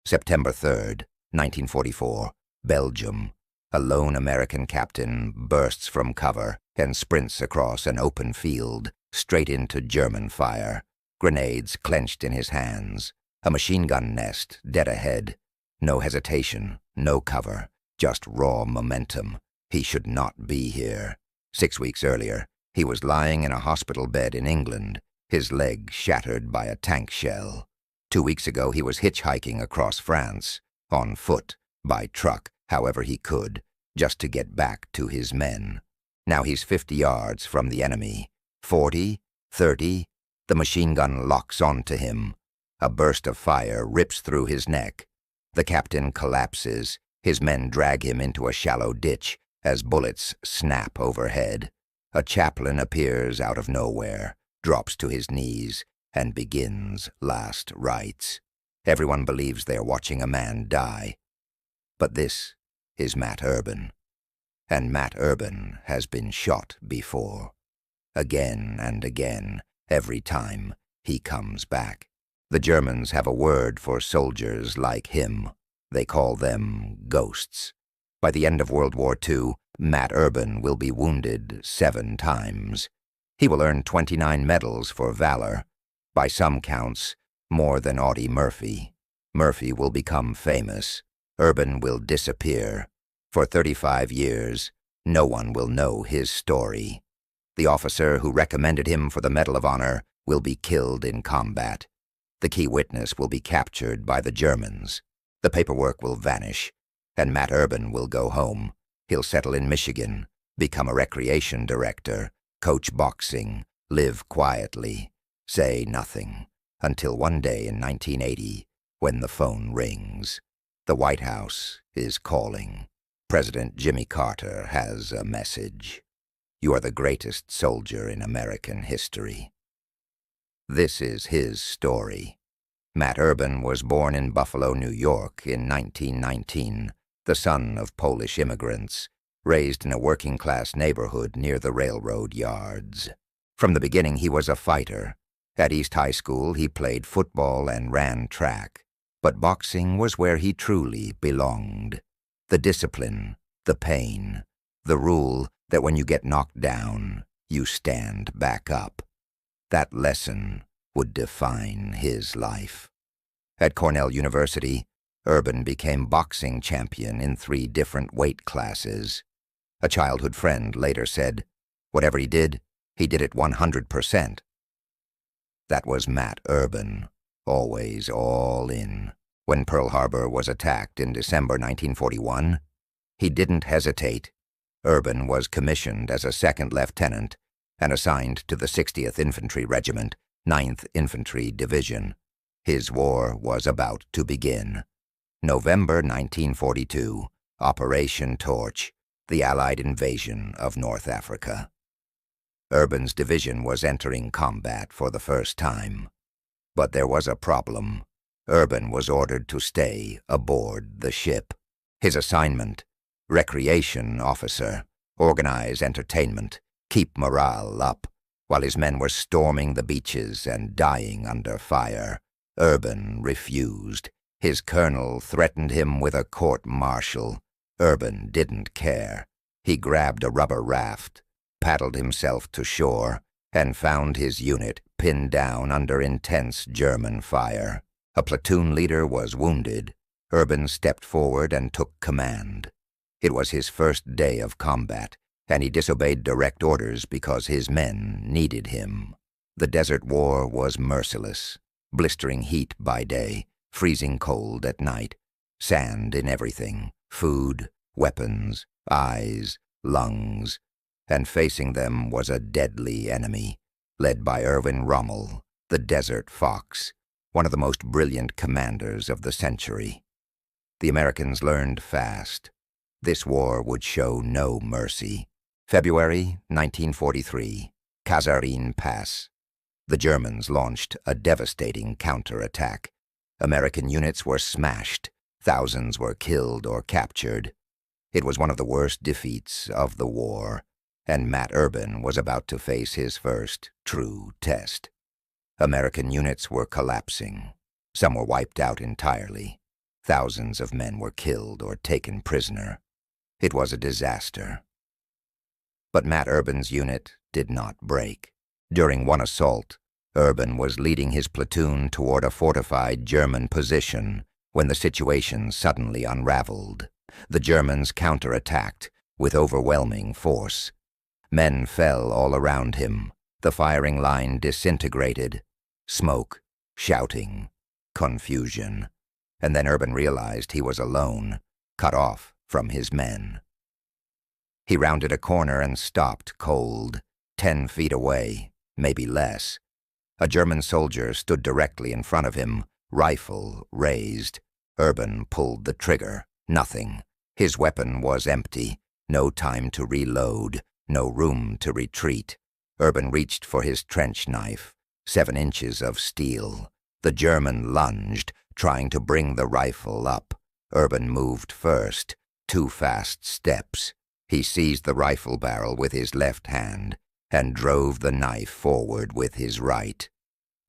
September 3rd, 1944, Belgium. A lone American captain bursts from cover and sprints across an open field, straight into German fire. Grenades clenched in his hands. A machine gun nest dead ahead. No hesitation, no cover, just raw momentum. He should not be here. 6 weeks earlier, he was lying in a hospital bed in England, his leg shattered by a tank shell. 2 weeks ago, he was hitchhiking across France, on foot, by truck, however he could, just to get back to his men. Now he's 50 yards from the enemy. 40, 30, the machine gun locks onto him. A burst of fire rips through his neck. The captain collapses. His men drag him into a shallow ditch as bullets snap overhead. A chaplain appears out of nowhere, drops to his knees, and begins last rites. Everyone believes they are watching a man die. But this is Matt Urban. And Matt Urban has been shot before. Again and again, every time he comes back. The Germans have a word for soldiers like him. They call them ghosts. By the end of World War II, Matt Urban will be wounded 7 times. He will earn 29 medals for valor. By some counts, more than Audie Murphy. Murphy will become famous. Urban will disappear. For 35 years, no one will know his story. The officer who recommended him for the Medal of Honor will be killed in combat. The key witness will be captured by the Germans. The paperwork will vanish, and Matt Urban will go home. He'll settle in Michigan, become a recreation director, coach boxing, live quietly, say nothing, until one day in 1980, when the phone rings. The White House is calling. President Jimmy Carter has a message. You are the greatest soldier in American history. This is his story. Matt Urban was born in Buffalo, New York in 1919, the son of Polish immigrants, raised in a working-class neighborhood near the railroad yards. From the beginning, he was a fighter. At East High School, he played football and ran track. But boxing was where he truly belonged. The discipline, the pain, the rule that when you get knocked down, you stand back up. That lesson would define his life. At Cornell University, Urban became boxing champion in 3 different weight classes. A childhood friend later said, whatever he did it 100%. That was Matt Urban, always all in. When Pearl Harbor was attacked in December 1941, he didn't hesitate. Urban was commissioned as a 2nd lieutenant and assigned to the 60th Infantry Regiment, 9th Infantry Division. His war was about to begin. November 1942, Operation Torch, the Allied invasion of North Africa. Urban's division was entering combat for the first time. But there was a problem. Urban was ordered to stay aboard the ship. His assignment, recreation officer, organize entertainment, keep morale up, while his men were storming the beaches and dying under fire. Urban refused. His colonel threatened him with a court-martial. Urban didn't care. He grabbed a rubber raft, paddled himself to shore, and found his unit pinned down under intense German fire. A platoon leader was wounded. Urban stepped forward and took command. It was his first day of combat, and he disobeyed direct orders because his men needed him. The desert war was merciless. Blistering heat by day, freezing cold at night, sand in everything, food, weapons, eyes, lungs, and facing them was a deadly enemy, led by Erwin Rommel, the Desert Fox, one of the most brilliant commanders of the century. The Americans learned fast. This war would show no mercy. February 1943, Kasserine Pass. The Germans launched a devastating counterattack. American units were smashed. Thousands were killed or captured. It was one of the worst defeats of the war, and Matt Urban was about to face his first true test. American units were collapsing. Some were wiped out entirely. Thousands of men were killed or taken prisoner. It was a disaster. But Matt Urban's unit did not break. During one assault, Urban was leading his platoon toward a fortified German position when the situation suddenly unraveled. The Germans counterattacked with overwhelming force. Men fell all around him. The firing line disintegrated. Smoke, shouting, confusion. And then Urban realized he was alone, cut off from his men. He rounded a corner and stopped cold, 10 feet away, maybe less. A German soldier stood directly in front of him, rifle raised. Urban pulled the trigger. Nothing. His weapon was empty. No time to reload. No room to retreat. Urban reached for his trench knife. 7 inches of steel. The German lunged, trying to bring the rifle up. Urban moved first. 2 fast steps. He seized the rifle barrel with his left hand and drove the knife forward with his right.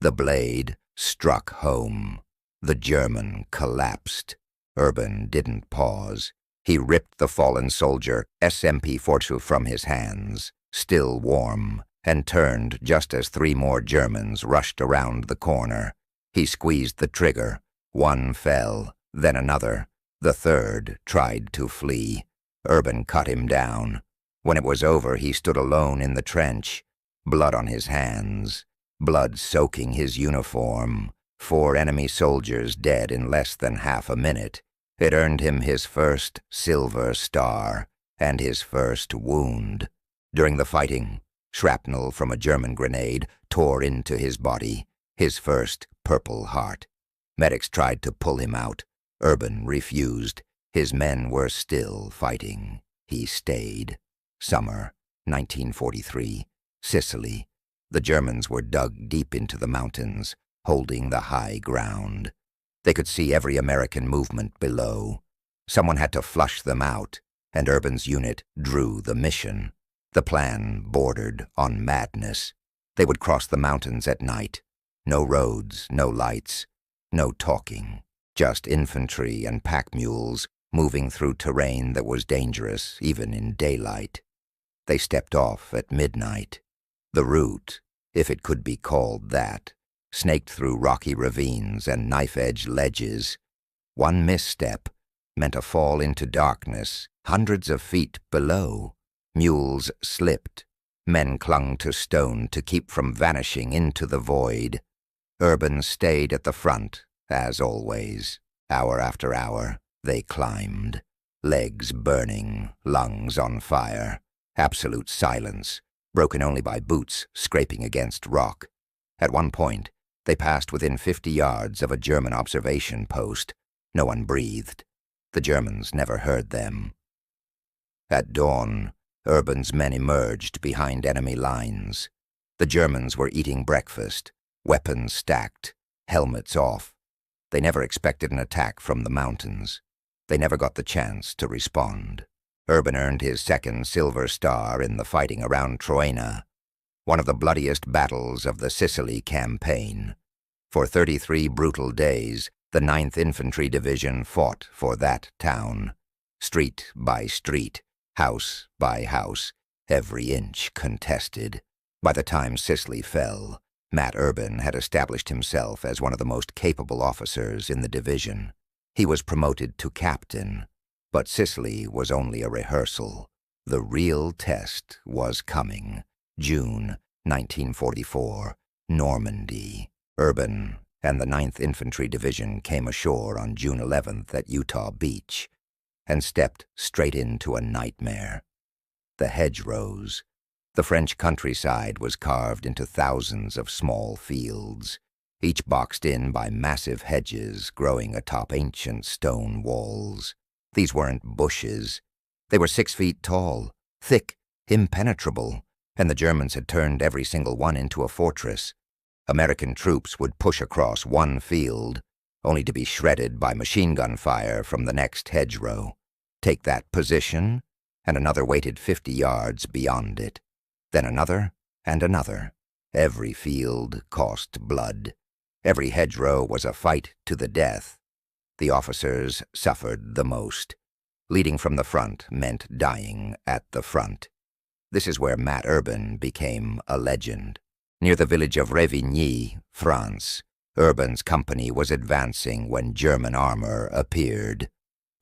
The blade struck home. The German collapsed. Urban didn't pause. He ripped the fallen soldier SMP-42 from his hands, still warm, and turned just as 3 more Germans rushed around the corner. He squeezed the trigger. 1 fell, then another. The 3rd tried to flee. Urban cut him down. When it was over, he stood alone in the trench, blood on his hands, blood soaking his uniform. 4 enemy soldiers dead in less than half a minute. It earned him his first Silver Star and his first wound. During the fighting, shrapnel from a German grenade tore into his body, his first Purple Heart. Medics tried to pull him out. Urban refused. His men were still fighting. He stayed. Summer, 1943, Sicily. The Germans were dug deep into the mountains, holding the high ground. They could see every American movement below. Someone had to flush them out, and Urban's unit drew the mission. The plan bordered on madness. They would cross the mountains at night. No roads, no lights, no talking. Just infantry and pack mules moving through terrain that was dangerous even in daylight. They stepped off at midnight. The route, if it could be called that, snaked through rocky ravines and knife-edge ledges. One misstep meant a fall into darkness hundreds of feet below. Mules slipped. Men clung to stone to keep from vanishing into the void. Urban stayed at the front, as always. Hour after hour, they climbed. Legs burning, lungs on fire. Absolute silence, broken only by boots scraping against rock. At one point, they passed within 50 yards of a German observation post. No one breathed. The Germans never heard them. At dawn, Urban's men emerged behind enemy lines. The Germans were eating breakfast, weapons stacked, helmets off. They never expected an attack from the mountains. They never got the chance to respond. Urban earned his 2nd Silver Star in the fighting around Troina, one of the bloodiest battles of the Sicily campaign. For 33 brutal days, the 9th Infantry Division fought for that town. Street by street, house by house, every inch contested. By the time Sicily fell, Matt Urban had established himself as one of the most capable officers in the division. He was promoted to captain, but Sicily was only a rehearsal. The real test was coming. June 1944, Normandy. Urban and the 9th Infantry Division came ashore on June 11th at Utah Beach and stepped straight into a nightmare. The hedgerows. The French countryside was carved into thousands of small fields, each boxed in by massive hedges growing atop ancient stone walls. These weren't bushes. They were 6 feet tall, thick, impenetrable, and the Germans had turned every single one into a fortress. American troops would push across one field, only to be shredded by machine gun fire from the next hedgerow. Take that position, and another waited 50 yards beyond it. Then another and another. Every field cost blood. Every hedgerow was a fight to the death. The officers suffered the most. Leading from the front meant dying at the front. This is where Matt Urban became a legend. Near the village of Revigny, France, Urban's company was advancing when German armor appeared.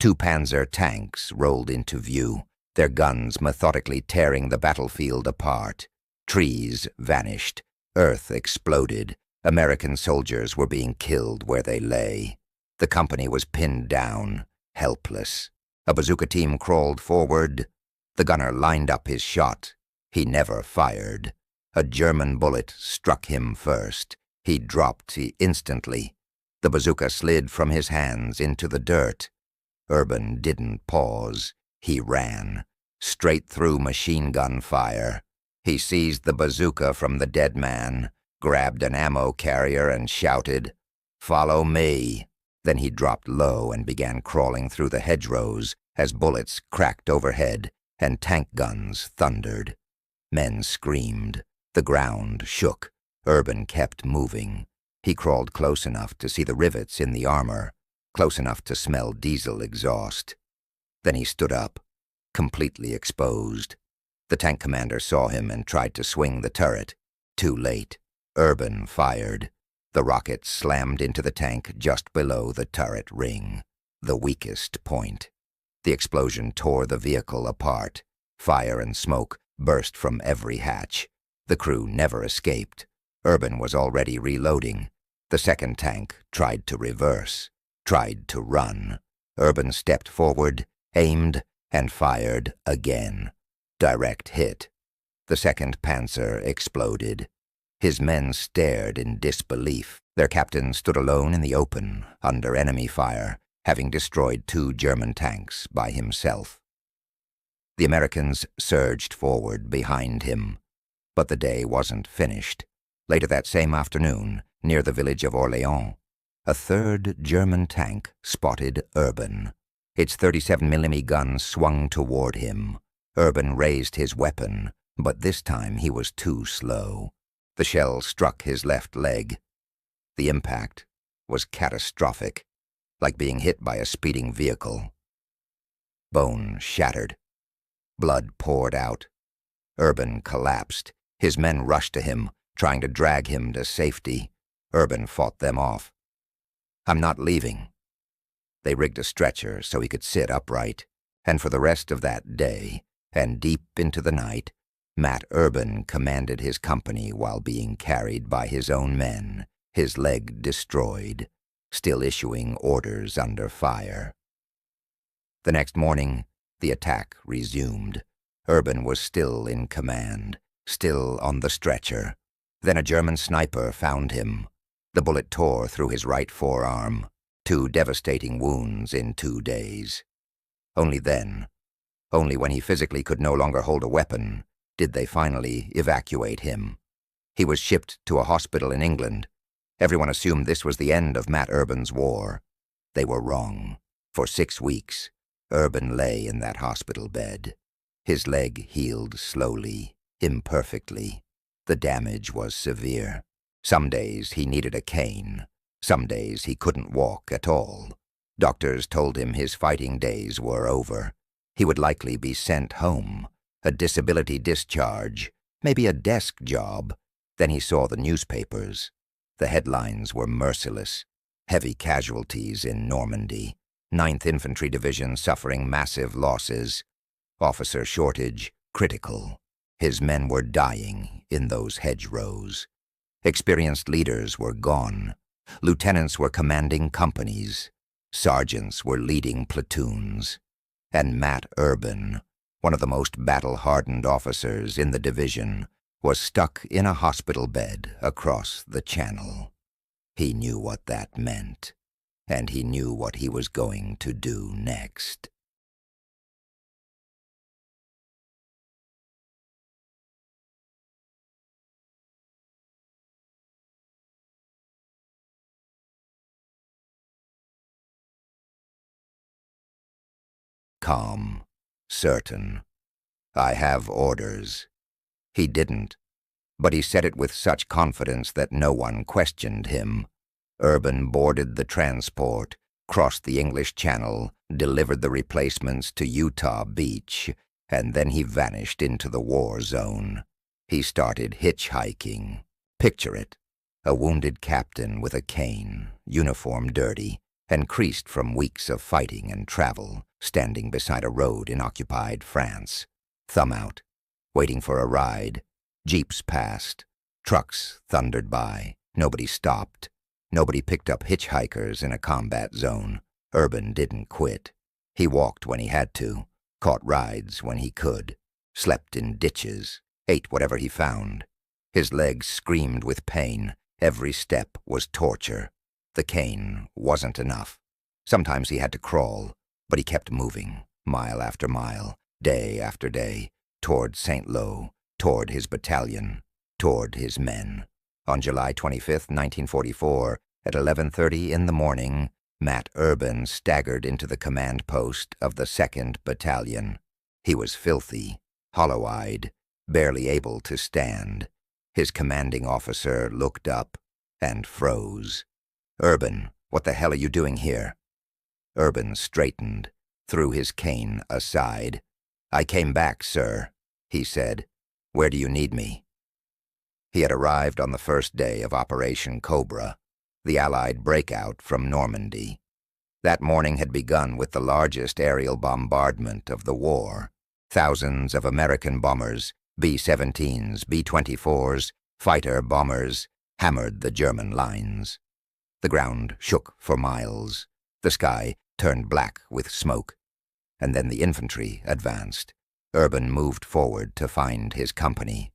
2 Panzer tanks rolled into view, their guns methodically tearing the battlefield apart. Trees vanished, earth exploded, American soldiers were being killed where they lay. The company was pinned down, helpless. A bazooka team crawled forward. The gunner lined up his shot. He never fired. A German bullet struck him first. He dropped instantly. The bazooka slid from his hands into the dirt. Urban didn't pause. He ran, straight through machine gun fire. He seized the bazooka from the dead man, grabbed an ammo carrier and shouted, "Follow me." Then he dropped low and began crawling through the hedgerows as bullets cracked overhead and tank guns thundered. Men screamed. The ground shook. Urban kept moving. He crawled close enough to see the rivets in the armor, close enough to smell diesel exhaust. Then he stood up, completely exposed. The tank commander saw him and tried to swing the turret. Too late. Urban fired. The rocket slammed into the tank just below the turret ring, the weakest point. The explosion tore the vehicle apart. Fire and smoke burst from every hatch. The crew never escaped. Urban was already reloading. The second tank tried to reverse, tried to run. Urban stepped forward, aimed, and fired again. Direct hit. The second Panzer exploded. His men stared in disbelief. Their captain stood alone in the open, under enemy fire, having destroyed 2 German tanks by himself. The Americans surged forward behind him. But the day wasn't finished. Later that same afternoon, near the village of Orléans, a 3rd German tank spotted Urban. Its 37mm gun swung toward him. Urban raised his weapon, but this time he was too slow. The shell struck his left leg. The impact was catastrophic, like being hit by a speeding vehicle. Bone shattered. Blood poured out. Urban collapsed. His men rushed to him, trying to drag him to safety. Urban fought them off. "I'm not leaving." They rigged a stretcher so he could sit upright, and for the rest of that day, and deep into the night, Matt Urban commanded his company while being carried by his own men, his leg destroyed, still issuing orders under fire. The next morning, the attack resumed. Urban was still in command, still on the stretcher. Then a German sniper found him. The bullet tore through his right forearm, 2 devastating wounds in 2 days. Only then, only when he physically could no longer hold a weapon, did they finally evacuate him. He was shipped to a hospital in England. Everyone assumed this was the end of Matt Urban's war. They were wrong. For 6 weeks, Urban lay in that hospital bed. His leg healed slowly, imperfectly. The damage was severe. Some days he needed a cane. Some days he couldn't walk at all. Doctors told him his fighting days were over. He would likely be sent home, a disability discharge, maybe a desk job. Then he saw the newspapers. The headlines were merciless. Heavy casualties in Normandy. 9th Infantry Division suffering massive losses. Officer shortage critical. His men were dying in those hedgerows. Experienced leaders were gone. Lieutenants were commanding companies. Sergeants were leading platoons. And Matt Urban, one of the most battle-hardened officers in the division, was stuck in a hospital bed across the channel. He knew what that meant, and he knew what he was going to do next. Calm, certain. "I have orders." He didn't, but he said it with such confidence that no one questioned him. Urban boarded the transport, crossed the English Channel, delivered the replacements to Utah Beach, and then he vanished into the war zone. He started hitchhiking. Picture it. A wounded captain with a cane, uniform dirty, and creased from weeks of fighting and travel, standing beside a road in occupied France. Thumb out. Waiting for a ride. Jeeps passed. Trucks thundered by. Nobody stopped. Nobody picked up hitchhikers in a combat zone. Urban didn't quit. He walked when he had to, caught rides when he could, slept in ditches, ate whatever he found. His legs screamed with pain. Every step was torture. The cane wasn't enough. Sometimes he had to crawl, but he kept moving, mile after mile, day after day, toward St. Lo, toward his battalion, toward his men. On July 25, 1944, at 11:30 in the morning, Matt Urban staggered into the command post of the 2nd Battalion. He was filthy, hollow-eyed, barely able to stand. His commanding officer looked up and froze. "Urban, what the hell are you doing here?" Urban straightened, threw his cane aside. "I came back, sir," he said. "Where do you need me?" He had arrived on the first day of Operation Cobra, the Allied breakout from Normandy. That morning had begun with the largest aerial bombardment of the war. Thousands of American bombers, B-17s, B-24s, fighter bombers, hammered the German lines. The ground shook for miles. The sky turned black with smoke. And then the infantry advanced. Urban moved forward to find his company.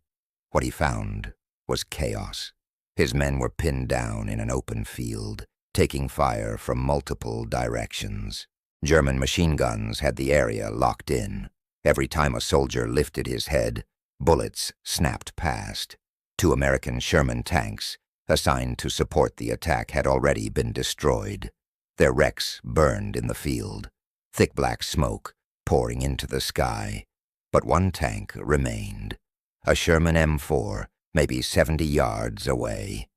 What he found was chaos. His men were pinned down in an open field, taking fire from multiple directions. German machine guns had the area locked in. Every time a soldier lifted his head, bullets snapped past. 2 American Sherman tanks, assigned to support the attack, had already been destroyed. Their wrecks burned in the field, thick black smoke pouring into the sky. But one tank remained, a Sherman M4, maybe 70 yards away.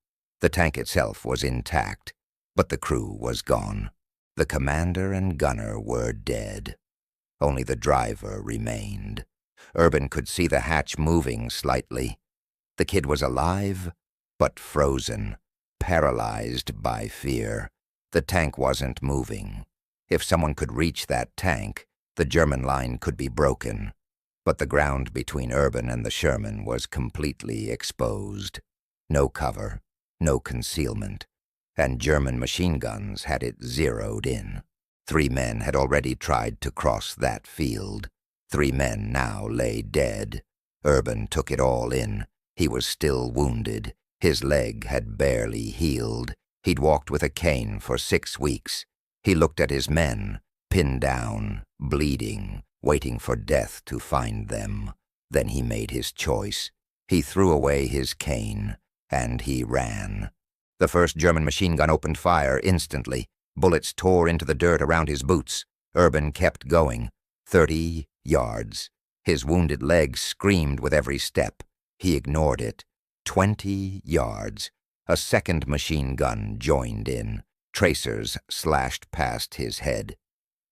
The tank itself was intact, but the crew was gone. The commander and gunner were dead. Only the driver remained. Urban could see the hatch moving slightly. The kid was alive, but frozen, paralyzed by fear. The tank wasn't moving. If someone could reach that tank, the German line could be broken. But the ground between Urban and the Sherman was completely exposed. No cover, no concealment, and German machine guns had it zeroed in. 3 men had already tried to cross that field. 3 men now lay dead. Urban took it all in. He was still wounded. His leg had barely healed. He'd walked with a cane for 6 weeks. He looked at his men, pinned down, bleeding, waiting for death to find them. Then he made his choice. He threw away his cane, and he ran. The first German machine gun opened fire instantly. Bullets tore into the dirt around his boots. Urban kept going. 30 yards. His wounded leg screamed with every step. He ignored it. 20 yards. A second machine gun joined in. Tracers slashed past his head.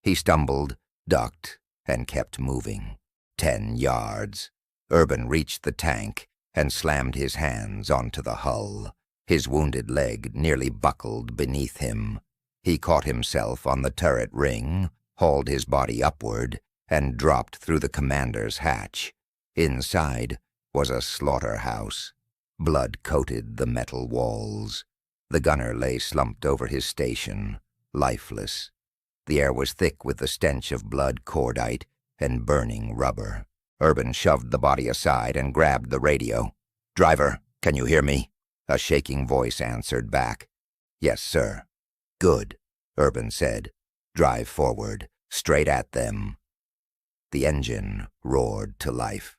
He stumbled, ducked, and kept moving. 10 yards. Urban reached the tank and slammed his hands onto the hull. His wounded leg nearly buckled beneath him. He caught himself on the turret ring, hauled his body upward, and dropped through the commander's hatch. Inside was a slaughterhouse. Blood coated the metal walls. The gunner lay slumped over his station, lifeless. The air was thick with the stench of blood cordite and burning rubber. Urban shoved the body aside and grabbed the radio. "Driver, can you hear me?" A shaking voice answered back. "Yes, sir." "Good," Urban said. "Drive forward, straight at them." The engine roared to life.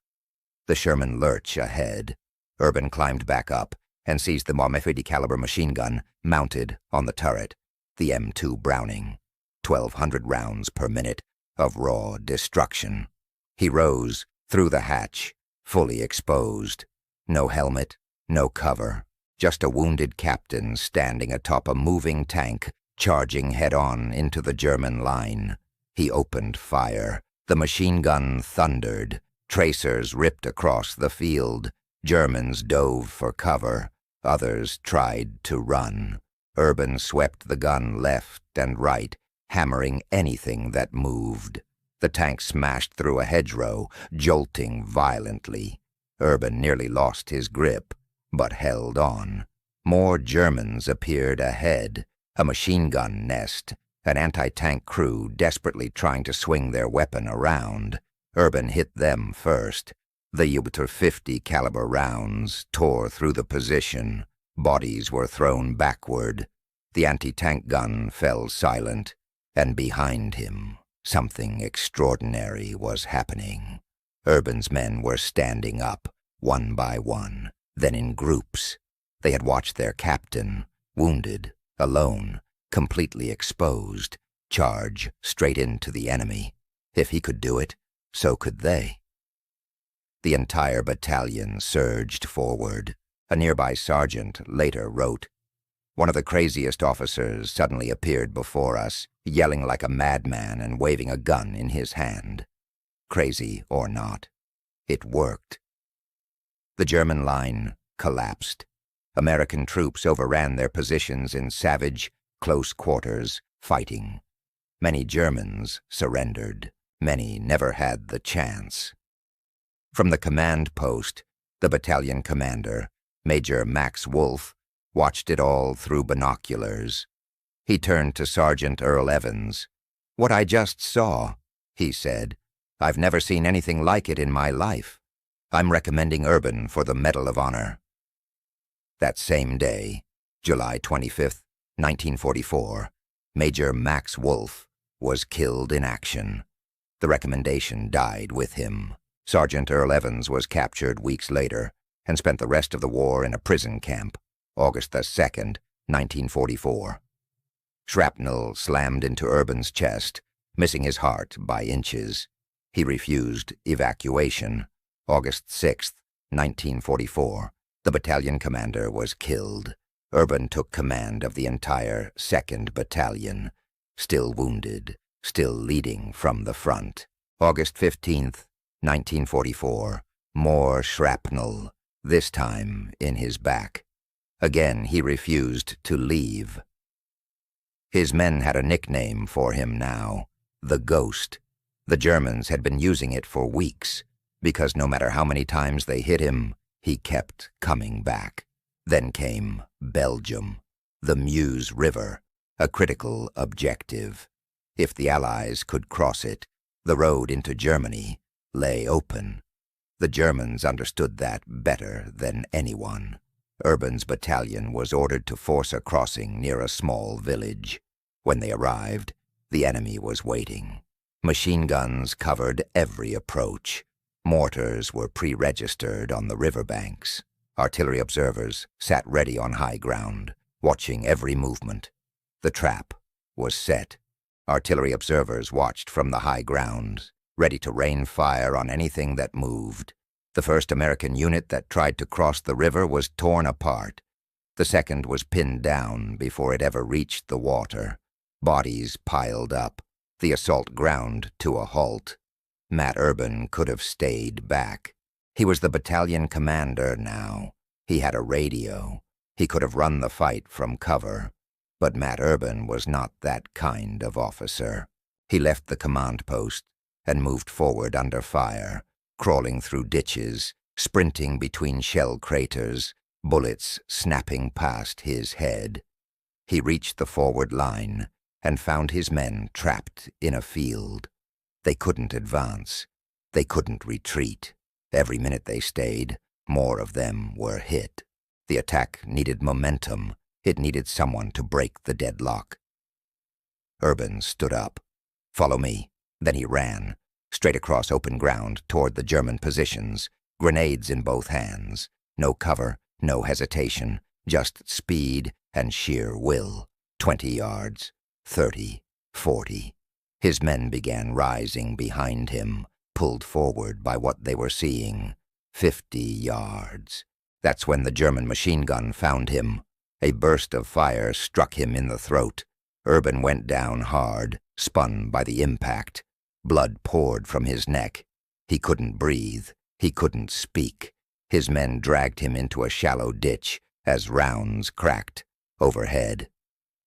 The Sherman lurched ahead. Urban climbed back up and seized the .50 caliber machine gun mounted on the turret, the M2 Browning. 1,200 rounds per minute of raw destruction. He rose through the hatch, fully exposed. No helmet, no cover, just a wounded captain standing atop a moving tank Charging head-on into the German line, he opened fire. The machine gun thundered. Tracers ripped across the field. Germans dove for cover. Others tried to run. Urban swept the gun left and right, hammering anything that moved. The tank smashed through a hedgerow, jolting violently. Urban nearly lost his grip, but held on. More Germans appeared ahead. A machine gun nest, an anti-tank crew desperately trying to swing their weapon around. Urban hit them first. The WWII caliber rounds tore through the position. Bodies were thrown backward. The anti-tank gun fell silent, and behind him, something extraordinary was happening. Urban's men were standing up, one by one, then in groups. They had watched their captain, wounded, alone, completely exposed, charge straight into the enemy. If he could do it, so could they. The entire battalion surged forward. A nearby sergeant later wrote, "One of the craziest officers suddenly appeared before us, yelling like a madman and waving a gun in his hand. Crazy or not, it worked." The German line collapsed. American troops overran their positions in savage, close quarters fighting. Many Germans surrendered. Many never had the chance. From the command post, the battalion commander, Major Max Wolfe, watched it all through binoculars. He turned to Sergeant Earl Evans. "What I just saw," he said, "I've never seen anything like it in my life. I'm recommending Urban for the Medal of Honor." That same day, July 25th, 1944, Major Max Wolfe was killed in action. The recommendation died with him. Sergeant Earl Evans was captured weeks later and spent the rest of the war in a prison camp, August the 2nd, 1944. Shrapnel slammed into Urban's chest, missing his heart by inches. He refused evacuation, August 6th, 1944. The battalion commander was killed. Urban took command of the entire 2nd Battalion, still wounded, still leading from the front. August 15th, 1944. More shrapnel, this time in his back. Again, he refused to leave. His men had a nickname for him now, the Ghost. The Germans had been using it for weeks, because no matter how many times they hit him, he kept coming back. Then came Belgium, the Meuse River, a critical objective. If the Allies could cross it, the road into Germany lay open. The Germans understood that better than anyone. Urban's battalion was ordered to force a crossing near a small village. When they arrived, the enemy was waiting. Machine guns covered every approach. Mortars were pre-registered on the riverbanks. Artillery observers sat ready on high ground, watching every movement. The trap was set. Artillery observers watched from the high ground, ready to rain fire on anything that moved. The first American unit that tried to cross the river was torn apart. The second was pinned down before it ever reached the water. Bodies piled up. The assault ground to a halt. Matt Urban could have stayed back. He was the battalion commander now. He had a radio. He could have run the fight from cover. But Matt Urban was not that kind of officer. He left the command post and moved forward under fire, crawling through ditches, sprinting between shell craters, bullets snapping past his head. He reached the forward line and found his men trapped in a field. They couldn't advance. They couldn't retreat. Every minute they stayed, more of them were hit. The attack needed momentum. It needed someone to break the deadlock. Urban stood up. "Follow me." Then he ran, straight across open ground toward the German positions, grenades in both hands. No cover, no hesitation, just speed and sheer will. 20 yards, 30, 40. His men began rising behind him, pulled forward by what they were seeing. 50 yards. That's when the German machine gun found him. A burst of fire struck him in the throat. Urban went down hard, spun by the impact. Blood poured from his neck. He couldn't breathe. He couldn't speak. His men dragged him into a shallow ditch as rounds cracked overhead.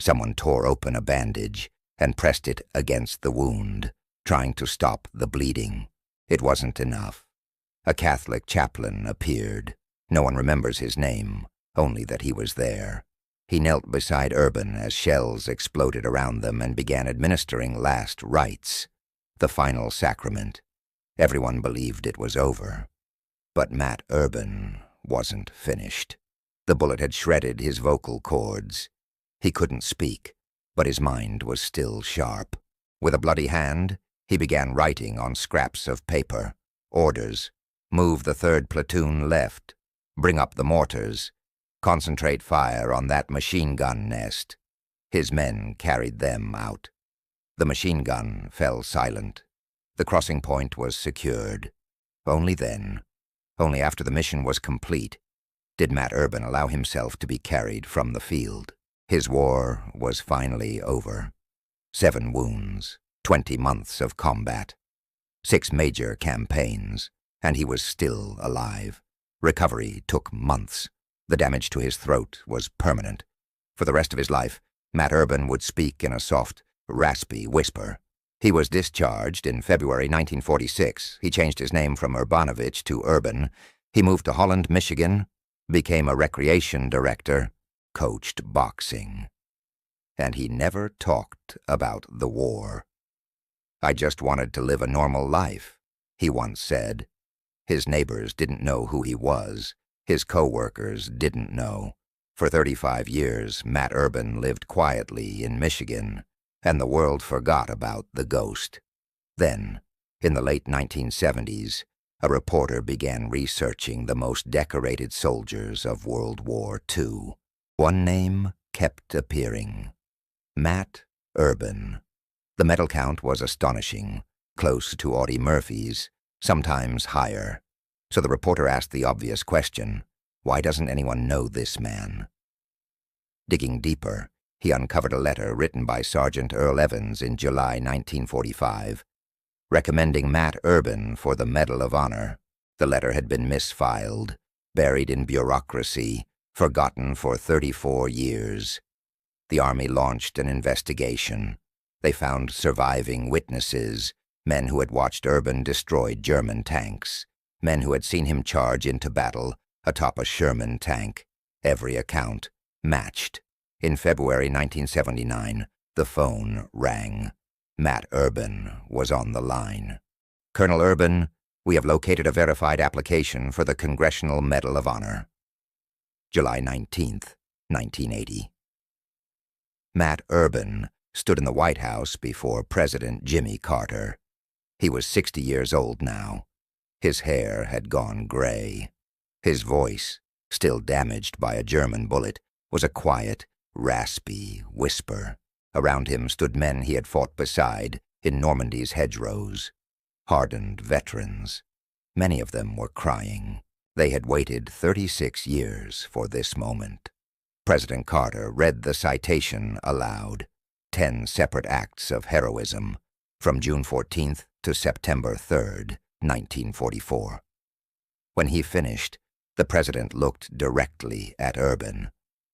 Someone tore open a bandage and pressed it against the wound, trying to stop the bleeding. It wasn't enough. A Catholic chaplain appeared. No one remembers his name, only that he was there. He knelt beside Urban as shells exploded around them and began administering last rites, the final sacrament. Everyone believed it was over. But Matt Urban wasn't finished. The bullet had shredded his vocal cords. He couldn't speak, but his mind was still sharp. With a bloody hand, he began writing on scraps of paper. Orders: move the 3rd platoon left. Bring up the mortars. Concentrate fire on that machine gun nest. His men carried them out. The machine gun fell silent. The crossing point was secured. Only then, only after the mission was complete, did Matt Urban allow himself to be carried from the field. His war was finally over. 7 wounds, 20 months of combat, 6 major campaigns, and he was still alive. Recovery took months. The damage to his throat was permanent. For the rest of his life, Matt Urban would speak in a soft, raspy whisper. He was discharged in February 1946. He changed his name from Urbanovich to Urban. He moved to Holland, Michigan, became a recreation director, coached boxing. And he never talked about the war. "I just wanted to live a normal life," he once said. His neighbors didn't know who he was. His co-workers didn't know. For 35 years, Matt Urban lived quietly in Michigan, and the world forgot about the ghost. Then, in the late 1970s, a reporter began researching the most decorated soldiers of World War II. One name kept appearing: Matt Urban. The medal count was astonishing, close to Audie Murphy's, sometimes higher. So the reporter asked the obvious question: why doesn't anyone know this man? Digging deeper, he uncovered a letter written by Sergeant Earl Evans in July 1945, recommending Matt Urban for the Medal of Honor. The letter had been misfiled, buried in bureaucracy, forgotten for 34 years. The Army launched an investigation. They found surviving witnesses, men who had watched Urban destroy German tanks, men who had seen him charge into battle atop a Sherman tank. Every account matched. In February 1979, the phone rang. Matt Urban was on the line. "Colonel Urban, we have located a verified application for the Congressional Medal of Honor." July 19th, 1980. Matt Urban stood in the White House before President Jimmy Carter. He was 60 years old now. His hair had gone gray. His voice, still damaged by a German bullet, was a quiet, raspy whisper. Around him stood men he had fought beside in Normandy's hedgerows, hardened veterans. Many of them were crying. They had waited 36 years for this moment. President Carter read the citation aloud: 10 separate acts of heroism, from June 14th to September 3rd, 1944. When he finished, the president looked directly at Urban.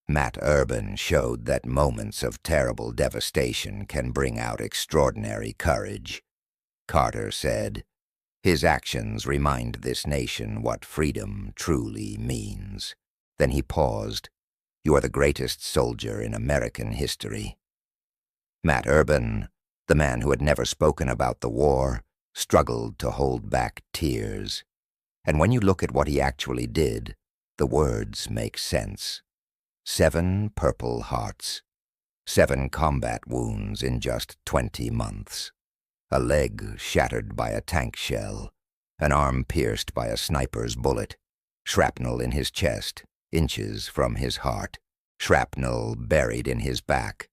Matt Urban showed that moments of terrible devastation can bring out extraordinary courage. Carter said, "His actions remind this nation what freedom truly means." Then he paused. "You are the greatest soldier in American history." Matt Urban, the man who had never spoken about the war, struggled to hold back tears. And when you look at what he actually did, the words make sense. 7 Purple Hearts, 7 combat wounds in just 20 months, a leg shattered by a tank shell, an arm pierced by a sniper's bullet, shrapnel in his chest, inches from his heart, shrapnel buried in his back,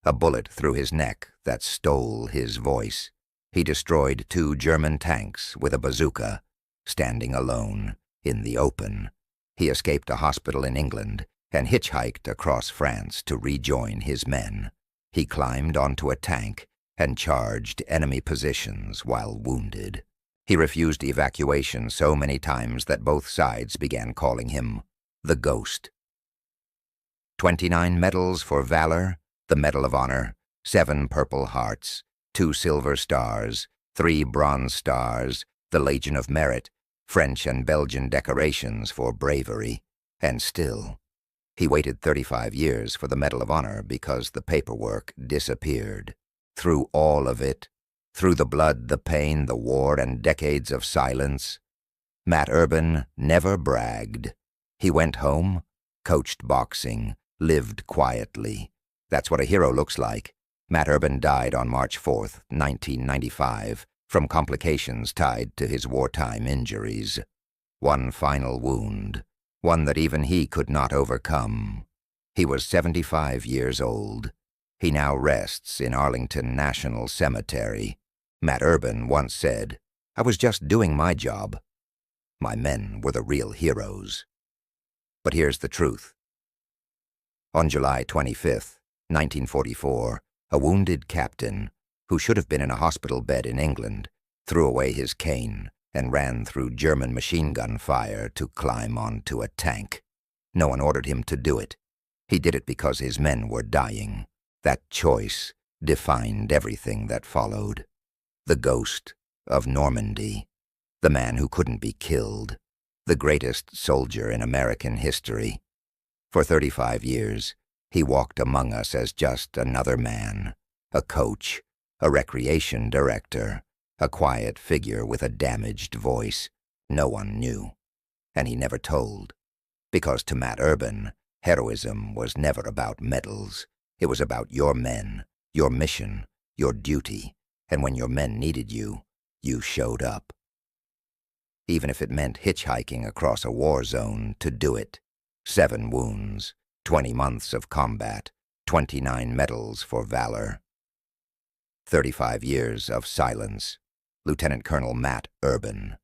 a bullet through his neck that stole his voice. He destroyed 2 German tanks with a bazooka, standing alone in the open. He escaped a hospital in England and hitchhiked across France to rejoin his men. He climbed onto a tank and charged enemy positions while wounded. He refused evacuation so many times that both sides began calling him the Ghost. 29 medals for valor, the Medal of Honor, 7 Purple Hearts, 2 Silver Stars, 3 Bronze Stars, the Legion of Merit, French and Belgian decorations for bravery, and still, he waited 35 years for the Medal of Honor because the paperwork disappeared. Through all of it, through the blood, the pain, the war, and decades of silence, Matt Urban never bragged. He went home, coached boxing, lived quietly. That's what a hero looks like. Matt Urban died on March 4th, 1995, from complications tied to his wartime injuries. One final wound, one that even he could not overcome. He was 75 years old. He now rests in Arlington National Cemetery. Matt Urban once said, "I was just doing my job. My men were the real heroes." But here's the truth. On July 25th, 1944, a wounded captain, who should have been in a hospital bed in England, threw away his cane and ran through German machine gun fire to climb onto a tank. No one ordered him to do it. He did it because his men were dying. That choice defined everything that followed. The Ghost of Normandy, the man who couldn't be killed, the greatest soldier in American history. For 35 years, he walked among us as just another man, a coach, a recreation director, a quiet figure with a damaged voice. No one knew, and he never told, because to Matt Urban, heroism was never about medals. It was about your men, your mission, your duty, and when your men needed you, you showed up. Even if it meant hitchhiking across a war zone to do it. 7 wounds, 20 months of combat, 29 medals for valor. 35 years of silence. Lieutenant Colonel Matt Urban.